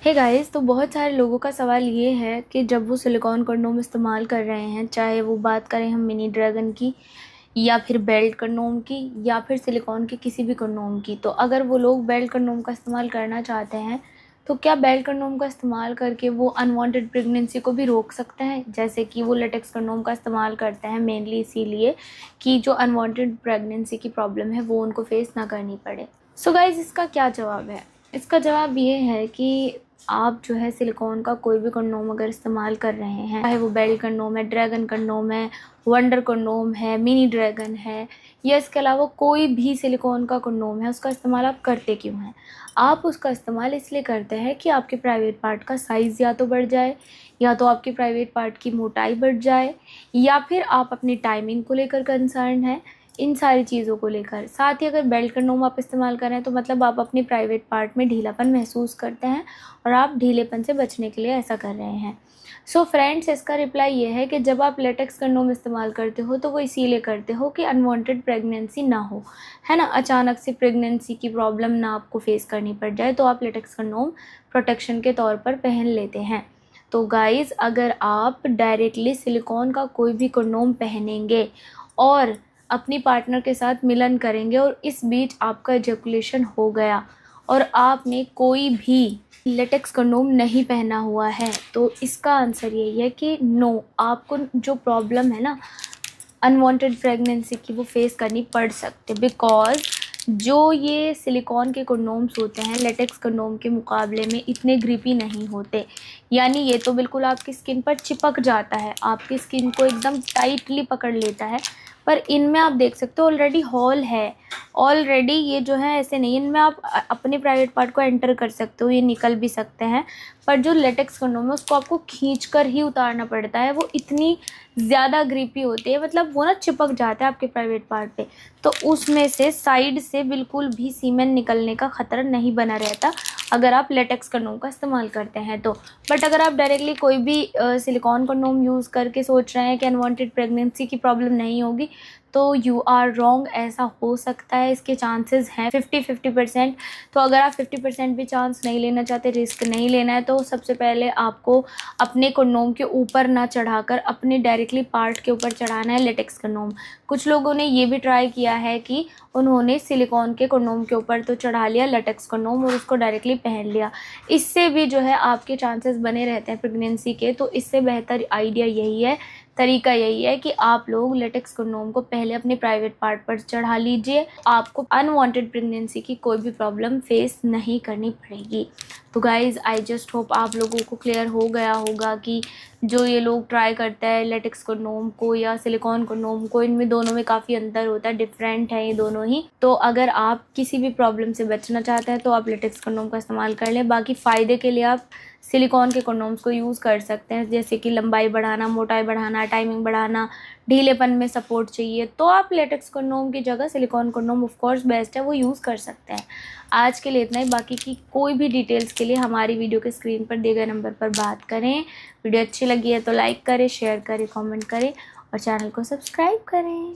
Hey guys, तो बहुत सारे लोगों का सवाल ये है कि जब वो सिलिकॉन कंडोम इस्तेमाल कर रहे हैं, चाहे वो बात करें हम मिनी ड्रैगन की या फिर बेल्ट कंडोम की या फिर सिलिकॉन के किसी भी कंडोम की, तो अगर वो लोग बेल्ट कंडोम का इस्तेमाल करना चाहते हैं तो क्या बेल्ट कंडोम का इस्तेमाल करके वो अनवांटेड प्रेगनेंसी को भी रोक सकते हैं, जैसे कि वो लेटेक्स कंडोम का इस्तेमाल करते हैं मेनली इसीलिए कि जो अनवांटेड प्रेगनेंसी की प्रॉब्लम है वो उनको फेस ना करनी पड़े। सो गाइज, इसका क्या जवाब है? इसका जवाब ये है कि आप जो है सिलिकॉन का कोई भी कंडोम अगर इस्तेमाल कर रहे हैं, चाहे वो बेल्ट कंडोम है, ड्रैगन कंडोम है, वंडर कंडोम है, मिनी ड्रैगन है या इसके अलावा कोई भी सिलिकॉन का कंडोम है, उसका इस्तेमाल आप करते क्यों हैं? आप उसका इस्तेमाल इसलिए करते हैं कि आपके प्राइवेट पार्ट का साइज़ या तो बढ़ जाए, या तो आपके प्राइवेट पार्ट की मोटाई बढ़ जाए, या फिर आप अपनी टाइमिंग को लेकर कंसर्न है, इन सारी चीज़ों को लेकर। साथ ही अगर बेल्ट कंडोम आप इस्तेमाल कर रहे हैं तो मतलब आप अपने प्राइवेट पार्ट में ढीलापन महसूस करते हैं और आप ढीलेपन से बचने के लिए ऐसा कर रहे हैं। सो फ्रेंड्स, इसका रिप्लाई ये है कि जब आप लेटेक्स कंडोम इस्तेमाल करते हो तो वो इसीलिए करते हो कि अनवांटेड प्रेगनेंसी ना हो, है ना, अचानक से प्रेगनेंसी की प्रॉब्लम ना आपको फेस करनी पड़ जाए, तो आप लेटेक्स कंडोम प्रोटेक्शन के तौर पर पहन लेते हैं। तो गाइज़, अगर आप डायरेक्टली सिलिकॉन का कोई भी कंडोम पहनेंगे और अपनी पार्टनर के साथ मिलन करेंगे और इस बीच आपका एजैकुलेशन हो गया और आपने कोई भी लेटेक्स कंडोम नहीं पहना हुआ है, तो इसका आंसर यही है कि नो, आपको जो प्रॉब्लम है ना अनवांटेड प्रेगनेंसी की, वो फेस करनी पड़ सकती है। बिकॉज जो ये सिलिकॉन के कंडोम्स होते हैं लेटेक्स कंडोम के मुकाबले में इतने ग्रिपी नहीं होते, यानी ये तो बिल्कुल आपकी स्किन पर चिपक जाता है, आपकी स्किन को एकदम टाइटली पकड़ लेता है, पर इनमें आप देख सकते हो ऑलरेडी हॉल है, ऑलरेडी ये जो है ऐसे नहीं, इनमें आप अपने प्राइवेट पार्ट को एंटर कर सकते हो, ये निकल भी सकते हैं, पर जो लेटेक्स कंडोम है उसको आपको खींचकर ही उतारना पड़ता है, वो इतनी ज़्यादा ग्रिपी होती है, मतलब वो ना चिपक जाता है आपके प्राइवेट पार्ट पे, तो उसमें से साइड से बिल्कुल भी सीमेन निकलने का ख़तरा नहीं बना रहता अगर आप लेटेक्स कंडोम का इस्तेमाल करते हैं तो। बट अगर आप डायरेक्टली कोई भी सिलिकॉन कंडोम यूज़ करके सोच रहे हैं कि अनवांटेड प्रेगनेंसी की प्रॉब्लम नहीं होगी, तो यू आर रॉन्ग। ऐसा हो सकता है, इसके चांसेस हैं 50-50%। तो अगर आप 50% भी चांस नहीं लेना चाहते, रिस्क नहीं लेना है, तो सबसे पहले आपको अपने कंडोम के ऊपर ना चढ़ाकर अपने डायरेक्टली पार्ट के ऊपर चढ़ाना है लेटेक्स कंडोम। कुछ लोगों ने ये भी ट्राई किया है कि उन्होंने सिलिकॉन के कंडोम के ऊपर तो चढ़ा लिया लेटेक्स कंडोम और उसको डायरेक्टली पहन लिया, इससे भी जो है आपके चांसेस बने रहते हैं प्रेगनेंसी के। तो इससे बेहतर आइडिया यही है, तरीका यही है कि आप लोग लेटेक्स कंडोम को पहले अपने प्राइवेट पार्ट पर चढ़ा लीजिए, आपको अनवांटेड प्रेगनेंसी की कोई भी प्रॉब्लम फेस नहीं करनी पड़ेगी। तो गाइज़, आई जस्ट होप आप लोगों को क्लियर हो गया होगा कि जो ये लोग ट्राई करते हैं लेटेक्स कंडोम को या सिलिकॉन कंडोम को, इनमें दोनों में काफ़ी अंतर होता है, डिफरेंट है ये दोनों ही। तो अगर आप किसी भी प्रॉब्लम से बचना चाहते हैं तो आप लेटेक्स कंडोम का इस्तेमाल कर लें, बाकी फ़ायदे के लिए आप सिलिकॉन के कंडोम्स को यूज़ कर सकते हैं, जैसे कि लंबाई बढ़ाना, मोटाई बढ़ाना, टाइमिंग बढ़ाना, ढीलेपन में सपोर्ट चाहिए, तो आप लेटेक्स कंडोम की जगह silicon condom of course best है, वो यूज़ कर सकते हैं। आज के लिए इतना ही, बाकी की कोई भी डिटेल्स के लिए हमारी वीडियो के स्क्रीन पर दिए गए नंबर पर बात करें। वीडियो अच्छी लगी है तो लाइक करें, शेयर करें, कमेंट करें और चैनल को सब्सक्राइब करें।